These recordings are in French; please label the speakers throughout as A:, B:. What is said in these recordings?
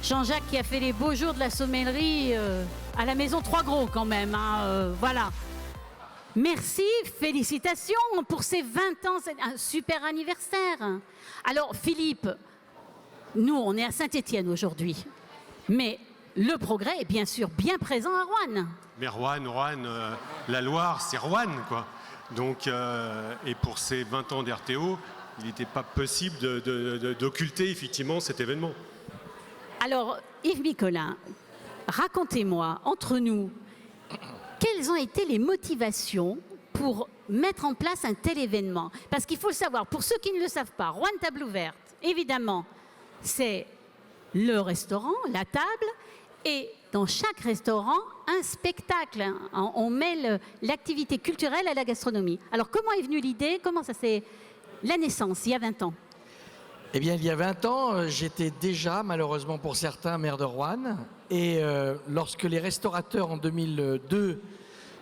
A: Jean-Jacques qui a fait les beaux jours de la sommellerie à la maison Trois Gros quand même. Voilà. Merci, félicitations pour ces 20 ans, c'est un super anniversaire. Alors Philippe, nous on est à Saint-Étienne aujourd'hui, mais le progrès est bien sûr bien présent à Roanne.
B: Mais Roanne, la Loire, c'est Roanne, quoi. Donc, et pour ces 20 ans d'RTO, il n'était pas possible d'occulter effectivement cet événement.
A: Alors, Yves Nicolin, racontez-moi, entre nous, quelles ont été les motivations pour mettre en place un tel événement? Parce qu'il faut le savoir, pour ceux qui ne le savent pas, Roanne Table Ouverte, évidemment, c'est le restaurant, la table, et dans chaque restaurant, un spectacle. On mêle l'activité culturelle à la gastronomie. Alors, comment est venue l'idée? Comment ça s'est... La naissance, il y a 20 ans.
C: Eh bien, il y a 20 ans, j'étais déjà, malheureusement pour certains, maire de Roanne. Et lorsque les restaurateurs, en 2002,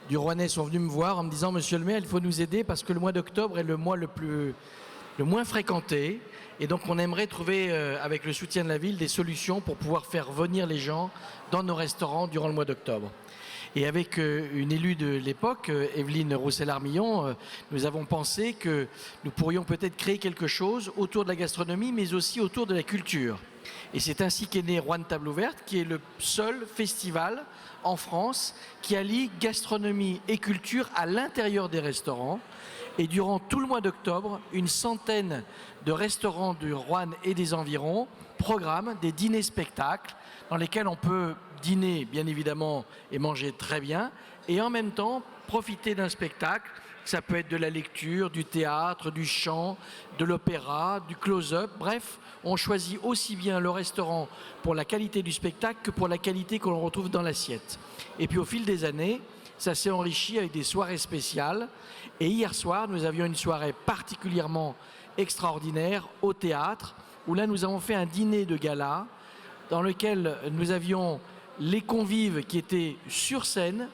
C: du Rouennais sont venus me voir en me disant « Monsieur le maire, il faut nous aider parce que le mois d'octobre est le mois le moins fréquenté. Et donc, on aimerait trouver, avec le soutien de la ville, des solutions pour pouvoir faire venir les gens dans nos restaurants durant le mois d'octobre. » Et avec une élue de l'époque, Evelyne Roussel-Armillon, nous avons pensé que nous pourrions peut-être créer quelque chose autour de la gastronomie, mais aussi autour de la culture. Et c'est ainsi qu'est né Roanne Table Ouverte, qui est le seul festival en France qui allie gastronomie et culture à l'intérieur des restaurants. Et durant tout le mois d'octobre, une centaine de restaurants de Roanne et des environs programment des dîners-spectacles dans lesquels on peut dîner, bien évidemment, et manger très bien, et en même temps profiter d'un spectacle. Ça peut être de la lecture, du théâtre, du chant, de l'opéra, du close-up. Bref, on choisit aussi bien le restaurant pour la qualité du spectacle que pour la qualité que l'on retrouve dans l'assiette. Et puis au fil des années, ça s'est enrichi avec des soirées spéciales. Et hier soir, nous avions une soirée particulièrement extraordinaire au théâtre, où là nous avons fait un dîner de gala dans lequel nous avions les convives qui étaient sur scène,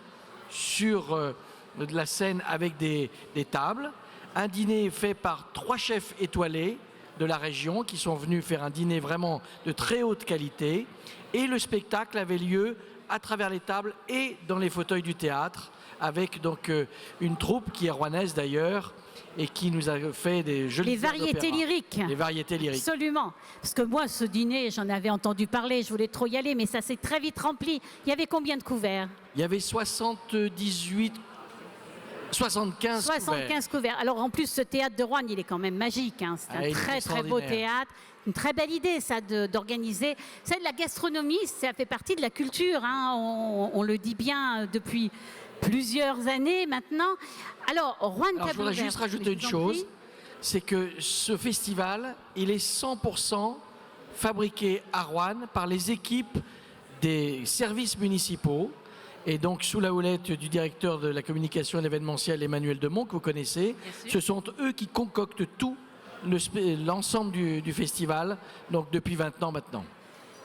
C: sur de la scène avec des tables, un dîner fait par 3 chefs étoilés de la région qui sont venus faire un dîner vraiment de très haute qualité, et le spectacle avait lieu à travers les tables et dans les fauteuils du théâtre, avec donc une troupe qui est rouennaise d'ailleurs, et qui nous a fait des jolies...
A: Les variétés lyriques.
C: Les variétés lyriques.
A: Absolument. Parce que moi, ce dîner, j'en avais entendu parler, je voulais trop y aller, mais ça s'est très vite rempli. Il y avait combien de couverts?
C: Il y avait 75
A: couverts. Alors en plus, ce théâtre de Roanne, il est quand même magique. Hein. C'est un très très beau théâtre. Une très belle idée, ça, d'organiser. Ça, la gastronomie, ça fait partie de la culture. Hein. On le dit bien depuis plusieurs années maintenant. Alors, Roanne Table Ouverte.
C: Je voudrais juste rajouter une chose, c'est que ce festival, il est 100% fabriqué à Roanne par les équipes des services municipaux, et donc sous la houlette du directeur de la communication et de l'événementiel, Emmanuel Demont, que vous connaissez. Ce sont eux qui concoctent tout l'ensemble du festival, donc depuis 20 ans maintenant.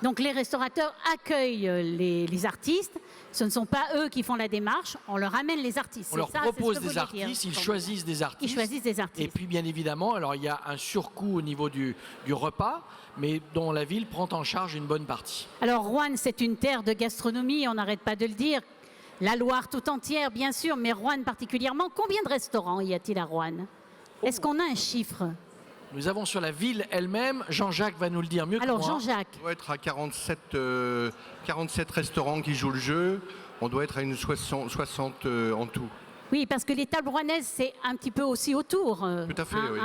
A: Donc les restaurateurs accueillent les artistes. Ce ne sont pas eux qui font la démarche, on leur amène les artistes.
C: On leur propose des artistes, ils choisissent des artistes.
A: Ils choisissent des artistes.
C: Et puis bien évidemment, alors il y a un surcoût au niveau du repas, mais dont la ville prend en charge une bonne partie.
A: Alors Roanne, c'est une terre de gastronomie, on n'arrête pas de le dire. La Loire tout entière, bien sûr, mais Roanne particulièrement. Combien de restaurants y a-t-il à Roanne? Est-ce qu'on a un chiffre?
C: Nous avons sur la ville elle-même, Jean-Jacques va nous le dire mieux que moi.
A: Alors Jean-Jacques.
D: On doit être à 47 restaurants qui jouent le jeu. On doit être à une 60 en tout.
A: Oui, parce que les tables rouennaises, c'est un petit peu aussi autour
D: Tout à fait, oui.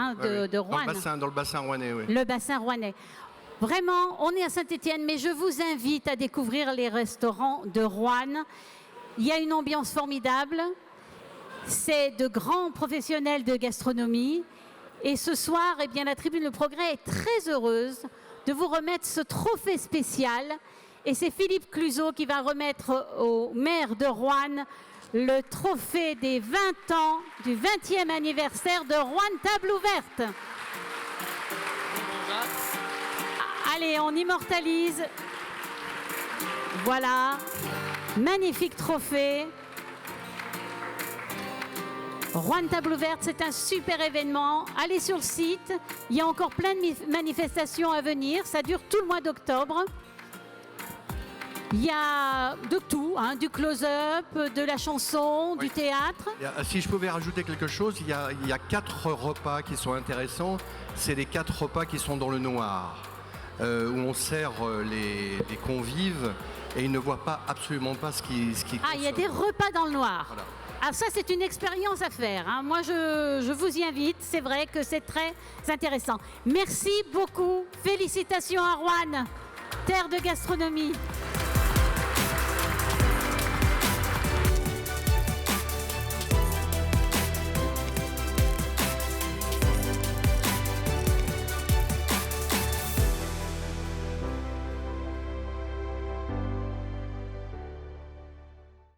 A: de Roanne.
D: Dans le bassin rouennais, oui.
A: Le bassin rouennais. Vraiment, on est à Saint-Étienne, mais je vous invite à découvrir les restaurants de Roanne. Il y a une ambiance formidable. C'est de grands professionnels de gastronomie. Et ce soir, eh bien, la Tribune Le Progrès est très heureuse de vous remettre ce trophée spécial. Et c'est Philippe Cluzot qui va remettre au maire de Roanne le trophée des 20 ans du 20e anniversaire de Roanne Table Ouverte. Allez, on immortalise. Voilà, magnifique trophée. Roanne Table Ouverte, c'est un super événement. Allez sur le site, il y a encore plein de manifestations à venir. Ça dure tout le mois d'octobre. Il y a de tout, hein, du close-up, de la chanson, du théâtre.
D: Si je pouvais rajouter quelque chose, il y a 4 repas qui sont intéressants. C'est les 4 repas qui sont dans le noir, où on sert les convives et ils ne voient absolument pas ce qui
A: Ah, il y a des repas dans le noir.
D: Voilà.
A: Ah, ça, c'est une expérience à faire, hein. Moi, je vous y invite. C'est vrai que c'est très intéressant. Merci beaucoup. Félicitations à Roanne, terre de gastronomie.